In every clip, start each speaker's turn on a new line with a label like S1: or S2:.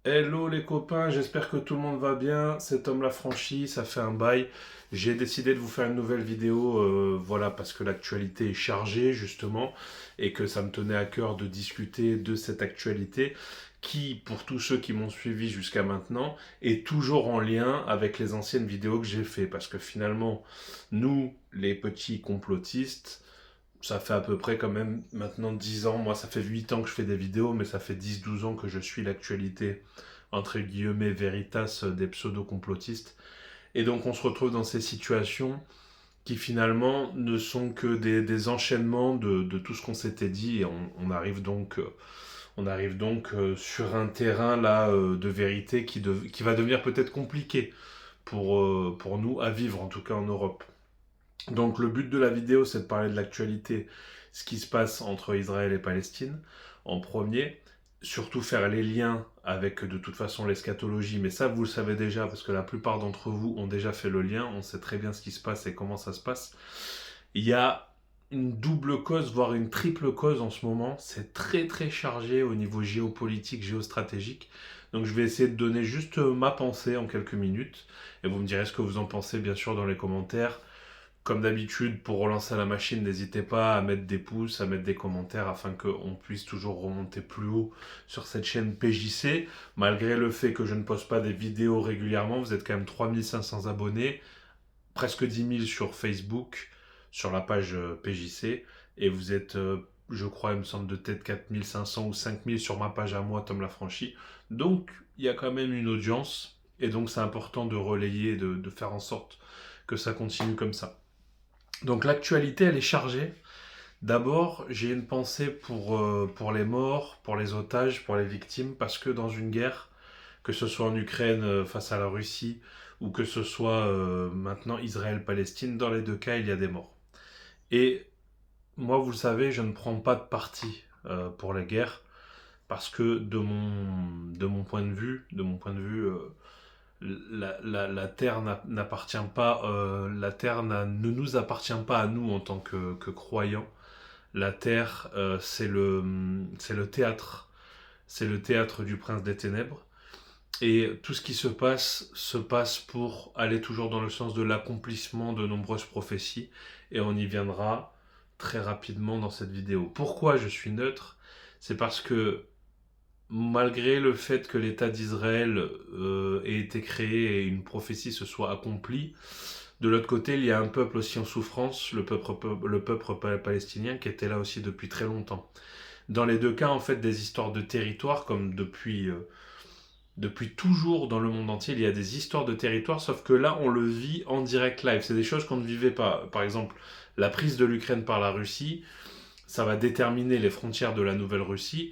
S1: Hello les copains, j'espère que tout le monde va bien. C'est Tom Lafranchi, ça fait un bail. J'ai décidé de vous faire une nouvelle vidéo, voilà, parce que l'actualité est chargée justement et que ça me tenait à cœur de discuter de cette actualité qui, pour tous ceux qui m'ont suivi jusqu'à maintenant, est toujours en lien avec les anciennes vidéos que j'ai fait. Parce que finalement, nous, les petits complotistes, ça fait à peu près quand même maintenant 10 ans. Moi, ça fait 8 ans que je fais des vidéos, mais ça fait 10-12 ans que je suis l'actualité, entre guillemets, veritas des pseudo-complotistes. Et donc, on se retrouve dans ces situations qui finalement ne sont que des enchaînements de tout ce qu'on s'était dit. Et on arrive donc sur un terrain là de vérité qui va devenir peut-être compliqué pour nous à vivre, en tout cas en Europe. Donc le but de la vidéo, c'est de parler de l'actualité, ce qui se passe entre Israël et Palestine, en premier. Surtout faire les liens avec de toute façon l'eschatologie, mais ça vous le savez déjà parce que la plupart d'entre vous ont déjà fait le lien, on sait très bien ce qui se passe et comment ça se passe. Il y a une double cause, voire une triple cause en ce moment, c'est très très chargé au niveau géopolitique, géostratégique. Donc je vais essayer de donner juste ma pensée en quelques minutes, et vous me direz ce que vous en pensez bien sûr dans les commentaires. Comme d'habitude, pour relancer la machine, n'hésitez pas à mettre des pouces, à mettre des commentaires afin qu'on puisse toujours remonter plus haut sur cette chaîne PJC. Malgré le fait que je ne poste pas des vidéos régulièrement, vous êtes quand même 3500 abonnés, presque 10 000 sur Facebook, sur la page PJC, et vous êtes, je crois, il me semble de tête 4500 ou 5000 sur ma page à moi, Tom Lafranchi. Donc, il y a quand même une audience, et donc c'est important de relayer, de faire en sorte que ça continue comme ça. Donc l'actualité, elle est chargée. D'abord, j'ai une pensée pour les morts, pour les otages, pour les victimes, parce que dans une guerre, que ce soit en Ukraine face à la Russie, ou que ce soit maintenant Israël-Palestine, dans les deux cas, il y a des morts. Et moi, vous le savez, je ne prends pas de parti pour les guerres, parce que de mon point de vue, la terre n'appartient pas, la terre ne nous appartient pas à nous en tant que croyants. La terre, c'est le théâtre du prince des ténèbres. Et tout ce qui se passe pour aller toujours dans le sens de l'accomplissement de nombreuses prophéties. Et on y viendra très rapidement dans cette vidéo. Pourquoi je suis neutre? C'est parce que malgré le fait que l'État d'Israël ait été créé et une prophétie se soit accomplie, de l'autre côté, il y a un peuple aussi en souffrance, le peuple palestinien, qui était là aussi depuis très longtemps. Dans les deux cas, en fait, des histoires de territoire, comme depuis toujours dans le monde entier, il y a des histoires de territoire, sauf que là, on le vit en direct live. C'est des choses qu'on ne vivait pas. Par exemple, la prise de l'Ukraine par la Russie, ça va déterminer les frontières de la Nouvelle-Russie.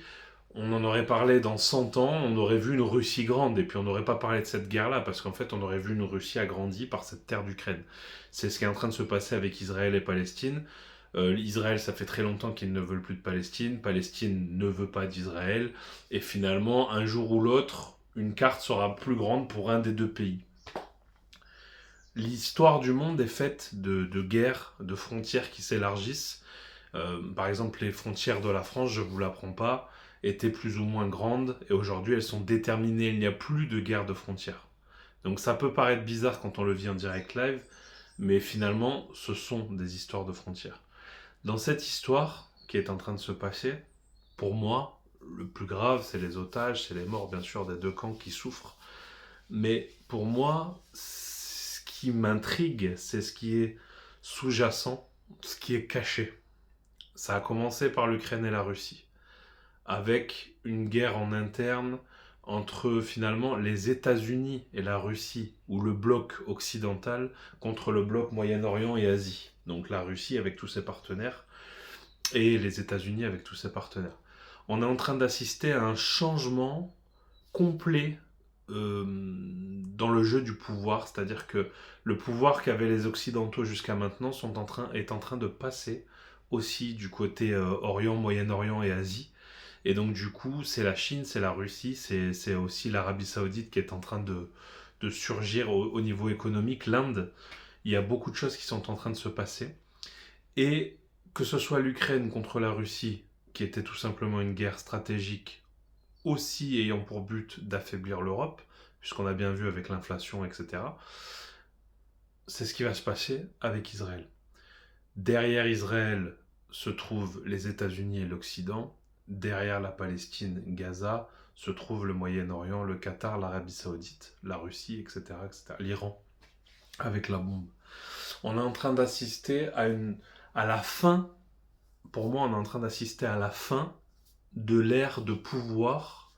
S1: On en aurait parlé dans 100 ans, on aurait vu une Russie grande, et puis on n'aurait pas parlé de cette guerre-là, parce qu'en fait, on aurait vu une Russie agrandie par cette terre d'Ukraine. C'est ce qui est en train de se passer avec Israël et Palestine. Israël, ça fait très longtemps qu'ils ne veulent plus de Palestine, Palestine ne veut pas d'Israël, et finalement, un jour ou l'autre, une carte sera plus grande pour un des deux pays. L'histoire du monde est faite de guerres, de frontières qui s'élargissent. Par exemple, les frontières de la France, je ne vous l'apprends pas, étaient plus ou moins grandes, et aujourd'hui elles sont déterminées, il n'y a plus de guerre de frontières. Donc ça peut paraître bizarre quand on le vit en direct live, mais finalement ce sont des histoires de frontières. Dans cette histoire qui est en train de se passer, pour moi, le plus grave c'est les otages, c'est les morts bien sûr des deux camps qui souffrent, mais pour moi, ce qui m'intrigue, c'est ce qui est sous-jacent, ce qui est caché. Ça a commencé par l'Ukraine et la Russie, avec une guerre en interne entre finalement les États-Unis et la Russie, ou le bloc occidental, contre le bloc Moyen-Orient et Asie. Donc la Russie avec tous ses partenaires, et les États-Unis avec tous ses partenaires. On est en train d'assister à un changement complet dans le jeu du pouvoir, c'est-à-dire que le pouvoir qu'avaient les Occidentaux jusqu'à maintenant est en train de passer aussi du côté Orient, Moyen-Orient et Asie. Et donc du coup, c'est la Chine, c'est la Russie, c'est aussi l'Arabie Saoudite qui est en train de surgir au niveau économique, l'Inde. Il y a beaucoup de choses qui sont en train de se passer. Et que ce soit l'Ukraine contre la Russie, qui était tout simplement une guerre stratégique aussi ayant pour but d'affaiblir l'Europe, puisqu'on a bien vu avec l'inflation, etc. C'est ce qui va se passer avec Israël. Derrière Israël se trouvent les États-Unis et l'Occident. Derrière la Palestine, Gaza, se trouve le Moyen-Orient, le Qatar, l'Arabie Saoudite, la Russie, etc., etc. L'Iran, avec la bombe. On est en train d'assister à la fin, pour moi, on est en train d'assister à la fin de l'ère de pouvoir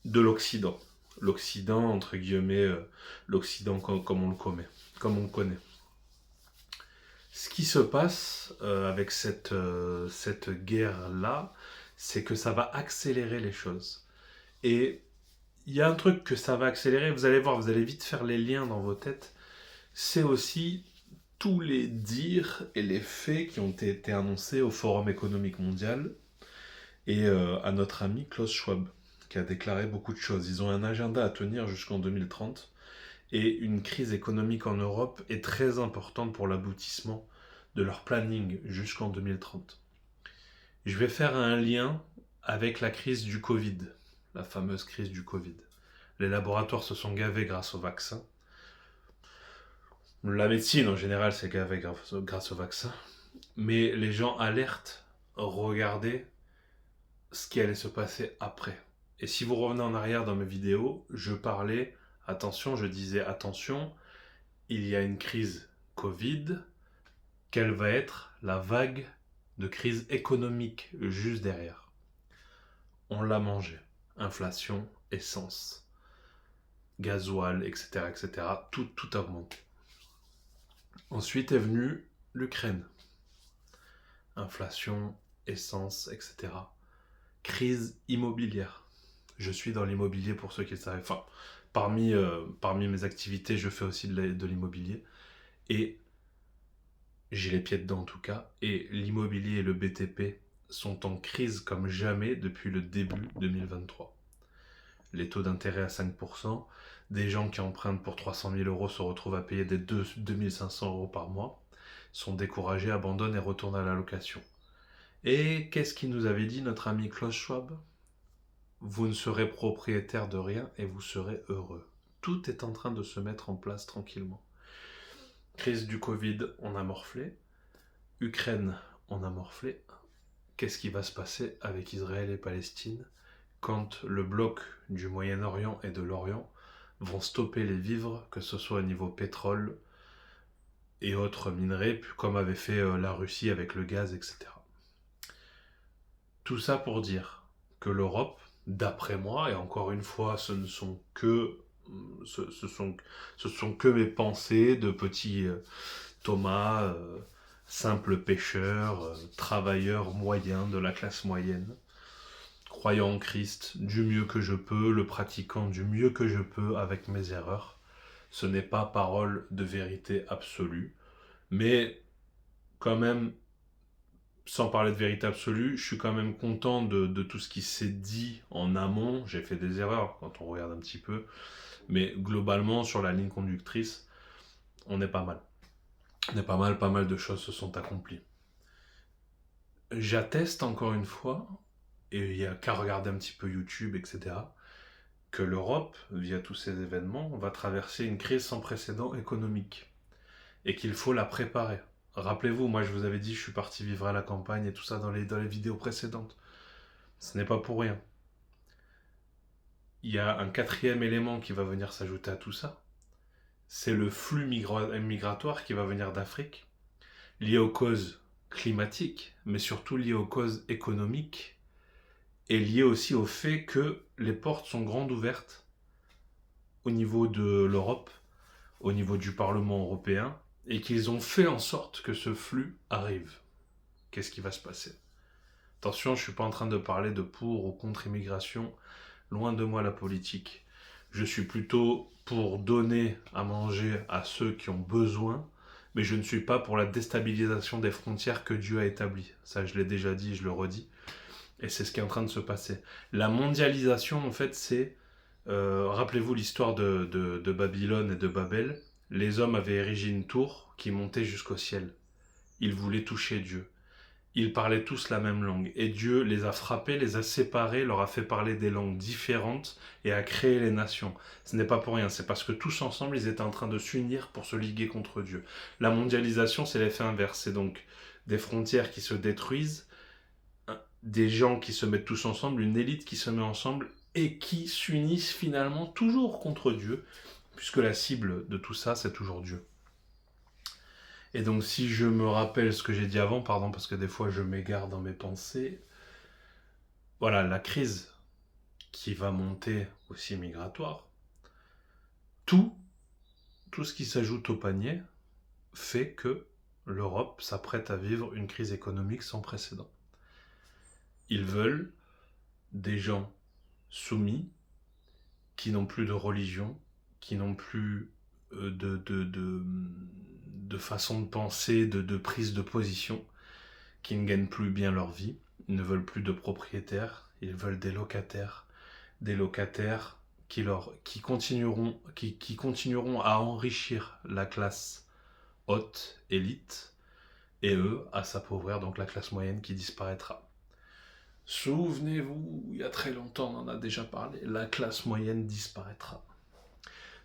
S1: de l'Occident. L'Occident, entre guillemets, l'Occident comme on le connaît. Ce qui se passe avec cette guerre-là, c'est que ça va accélérer les choses. Et il y a un truc que ça va accélérer, vous allez voir, vous allez vite faire les liens dans vos têtes, c'est aussi tous les dires et les faits qui ont été annoncés au Forum économique mondial et à notre ami Klaus Schwab, qui a déclaré beaucoup de choses. Ils ont un agenda à tenir jusqu'en 2030 et une crise économique en Europe est très importante pour l'aboutissement de leur planning jusqu'en 2030. Je vais faire un lien avec la crise du Covid, la fameuse crise du Covid. Les laboratoires se sont gavés grâce au vaccin. La médecine en général s'est gavée grâce au vaccin. Mais les gens alertent, regardez ce qui allait se passer après. Et si vous revenez en arrière dans mes vidéos, je disais attention, il y a une crise Covid, quelle va être la vague de crise économique juste derrière? On l'a mangé. Inflation, essence, gasoil, etc., etc. Tout a augmenté. Ensuite est venue l'Ukraine. Inflation, essence, etc. Crise immobilière. Je suis dans l'immobilier pour ceux qui le savent. Enfin, parmi mes activités, je fais aussi de l'immobilier. Et j'ai les pieds dedans en tout cas. Et l'immobilier et le BTP sont en crise comme jamais depuis le début 2023. Les taux d'intérêt à 5%, des gens qui empruntent pour 300 000 euros se retrouvent à payer des 2500 euros par mois, sont découragés, abandonnent et retournent à la location. Et qu'est-ce qu'il nous avait dit notre ami Klaus Schwab? Vous ne serez propriétaire de rien et vous serez heureux. Tout est en train de se mettre en place tranquillement. Crise du Covid, on a morflé. Ukraine, on a morflé. Qu'est-ce qui va se passer avec Israël et Palestine quand le bloc du Moyen-Orient et de l'Orient vont stopper les vivres, que ce soit au niveau pétrole et autres minerais, comme avait fait la Russie avec le gaz, etc. Tout ça pour dire que l'Europe, d'après moi, et encore une fois, ce sont que mes pensées de petit Thomas, simple pêcheur, travailleur moyen de la classe moyenne, croyant en Christ du mieux que je peux, le pratiquant du mieux que je peux avec mes erreurs. Ce n'est pas parole de vérité absolue, mais quand même, sans parler de vérité absolue, je suis quand même content de tout ce qui s'est dit en amont. J'ai fait des erreurs quand on regarde un petit peu, mais globalement, sur la ligne conductrice, on est pas mal. Pas mal de choses se sont accomplies. J'atteste encore une fois, et il n'y a qu'à regarder un petit peu YouTube, etc., que l'Europe, via tous ces événements, va traverser une crise sans précédent économique, et qu'il faut la préparer. Rappelez-vous, moi je vous avais dit je suis parti vivre à la campagne et tout ça dans les vidéos précédentes. Ce n'est pas pour rien. Il y a un quatrième élément qui va venir s'ajouter à tout ça. C'est le flux migratoire qui va venir d'Afrique, lié aux causes climatiques, mais surtout lié aux causes économiques, et lié aussi au fait que les portes sont grandes ouvertes au niveau de l'Europe, au niveau du Parlement européen, et qu'ils ont fait en sorte que ce flux arrive. Qu'est-ce qui va se passer? Attention, je ne suis pas en train de parler de pour ou contre immigration, loin de moi la politique. Je suis plutôt pour donner à manger à ceux qui ont besoin, mais je ne suis pas pour la déstabilisation des frontières que Dieu a établies. Ça, je l'ai déjà dit, je le redis. Et c'est ce qui est en train de se passer. La mondialisation, en fait, c'est... rappelez-vous l'histoire de Babylone et de Babel. Les hommes avaient érigé une tour qui montait jusqu'au ciel. Ils voulaient toucher Dieu. ils parlaient tous la même langue. Et Dieu les a frappés, les a séparés, leur a fait parler des langues différentes et a créé les nations. Ce n'est pas pour rien, c'est parce que tous ensemble, ils étaient en train de s'unir pour se liguer contre Dieu. La mondialisation, c'est l'effet inverse. C'est donc des frontières qui se détruisent, des gens qui se mettent tous ensemble, une élite qui se met ensemble et qui s'unissent finalement toujours contre Dieu, puisque la cible de tout ça, c'est toujours Dieu. Et donc si je me rappelle ce que j'ai dit avant, pardon, parce que des fois je m'égare dans mes pensées, voilà, la crise qui va monter aussi migratoire, tout ce qui s'ajoute au panier fait que l'Europe s'apprête à vivre une crise économique sans précédent. Ils veulent des gens soumis, qui n'ont plus de religion, qui n'ont plus de façon de penser, de prise de position, qui ne gagnent plus bien leur vie. Ils ne veulent plus de propriétaires, ils veulent des locataires qui continueront à enrichir la classe haute, élite, et eux à s'appauvrir, donc la classe moyenne qui disparaîtra. Souvenez-vous, il y a très longtemps, on en a déjà parlé, la classe moyenne disparaîtra.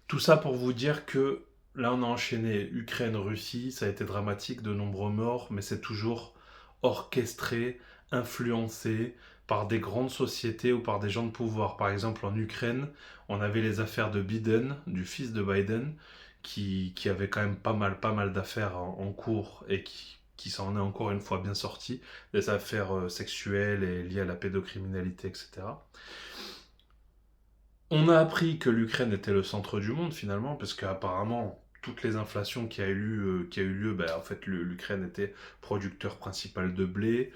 S1: Tout ça pour vous dire que là on a enchaîné Ukraine-Russie, ça a été dramatique, de nombreux morts, mais c'est toujours orchestré, influencé par des grandes sociétés ou par des gens de pouvoir. Par exemple en Ukraine, on avait les affaires de Biden, du fils de Biden, qui avait quand même pas mal d'affaires en cours et qui s'en est encore une fois bien sorti, des affaires sexuelles et liées à la pédocriminalité, etc. On a appris que l'Ukraine était le centre du monde finalement, parce qu'apparemment, toutes les inflations qui a eu lieu, en fait, l'Ukraine était producteur principal de blé,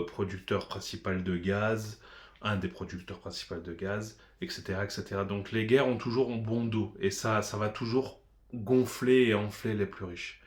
S1: producteur principal de gaz, un des producteurs principaux de gaz, etc., etc. Donc les guerres ont toujours bon dos, et ça va toujours gonfler et enfler les plus riches.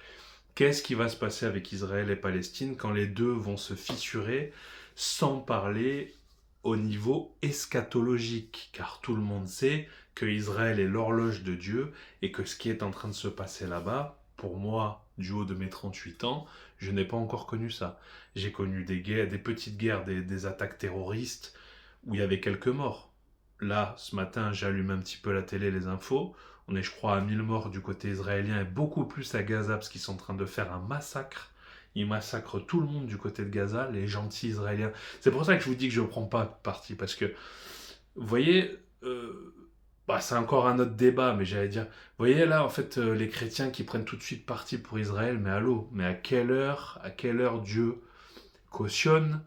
S1: Qu'est-ce qui va se passer avec Israël et Palestine quand les deux vont se fissurer, sans parler au niveau eschatologique, car tout le monde sait que Israël est l'horloge de Dieu et que ce qui est en train de se passer là-bas, pour moi, du haut de mes 38 ans, je n'ai pas encore connu ça. J'ai connu des guerres, des petites guerres, des attaques terroristes où il y avait quelques morts. Là, ce matin, j'allume un petit peu la télé, les infos. On est, je crois, à 1000 morts du côté israélien et beaucoup plus à Gaza parce qu'ils sont en train de faire un massacre. Ils massacrent tout le monde du côté de Gaza, les gentils israéliens. C'est pour ça que je vous dis que je ne prends pas parti, parce que, vous voyez, c'est encore un autre débat, mais j'allais dire, vous voyez là, en fait, les chrétiens qui prennent tout de suite parti pour Israël, mais allô, mais à quelle heure Dieu cautionne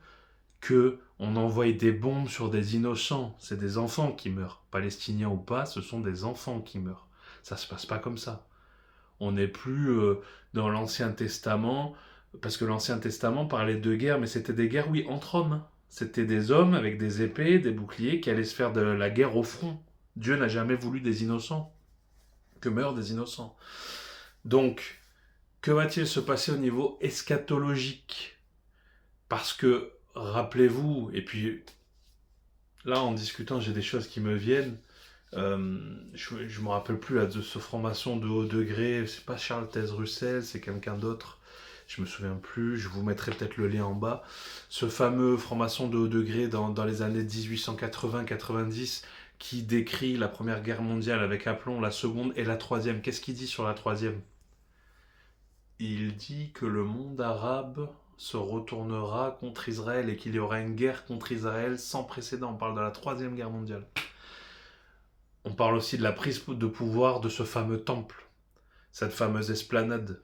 S1: que on envoie des bombes sur des innocents? C'est des enfants qui meurent. Palestiniens ou pas, ce sont des enfants qui meurent. Ça se passe pas comme ça. On n'est plus dans l'Ancien Testament, parce que l'Ancien Testament parlait de guerre, mais c'était des guerres, oui, entre hommes. C'était des hommes avec des épées, des boucliers, qui allaient se faire de la guerre au front. Dieu n'a jamais voulu des innocents, que meurent des innocents. Donc, que va-t-il se passer au niveau eschatologique? Parce que, rappelez-vous, et puis là, en discutant, j'ai des choses qui me viennent. Je me rappelle plus là, de ce franc-maçon de haut degré, c'est pas Charles Taze Russell, c'est quelqu'un d'autre, je me souviens plus, je vous mettrai peut-être le lien en bas. Ce fameux franc-maçon de haut degré dans les années 1880-90 qui décrit la Première Guerre mondiale avec aplomb, la Seconde et la Troisième. Qu'est-ce qu'il dit sur la Troisième? Il dit que le monde arabe se retournera contre Israël et qu'il y aura une guerre contre Israël sans précédent. On parle de la Troisième Guerre mondiale. On parle aussi de la prise de pouvoir de ce fameux temple, cette fameuse esplanade.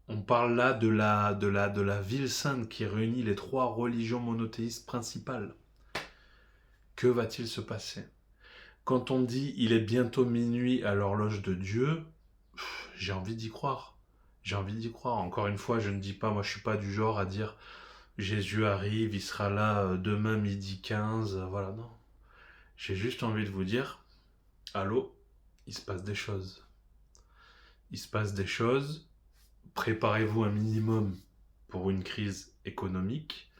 S1: On parle là de la ville sainte qui réunit les trois religions monothéistes principales. Que va-t-il se passer? Quand on dit « il est bientôt minuit à l'horloge de Dieu », j'ai envie d'y croire. J'ai envie d'y croire. Encore une fois, je ne dis pas, moi je suis pas du genre à dire « Jésus arrive, il sera là demain midi 15 », voilà, non. J'ai juste envie de vous dire, allô, il se passe des choses. Il se passe des choses. Préparez-vous un minimum pour une crise économique.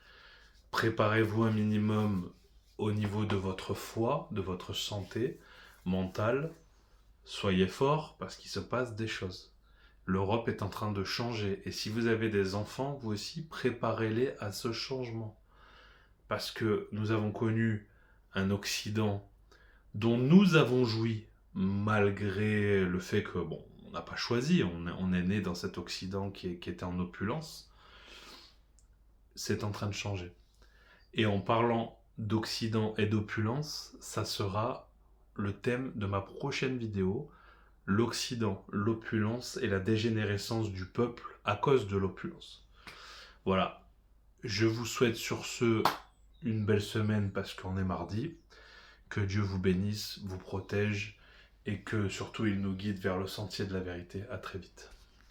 S1: Préparez-vous un minimum au niveau de votre foi, de votre santé mentale. Soyez forts parce qu'il se passe des choses. L'Europe est en train de changer. Et si vous avez des enfants, vous aussi, préparez-les à ce changement. Parce que nous avons connu un Occident dont nous avons joui, malgré le fait que, bon, on n'a pas choisi, on est né dans cet Occident qui était en opulence. C'est en train de changer. Et en parlant d'Occident et d'opulence, ça sera le thème de ma prochaine vidéo. L'Occident, l'opulence et la dégénérescence du peuple à cause de l'opulence. Voilà. Je vous souhaite sur ce une belle semaine parce qu'on est mardi. Que Dieu vous bénisse, vous protège et que surtout il nous guide vers le sentier de la vérité. À très vite.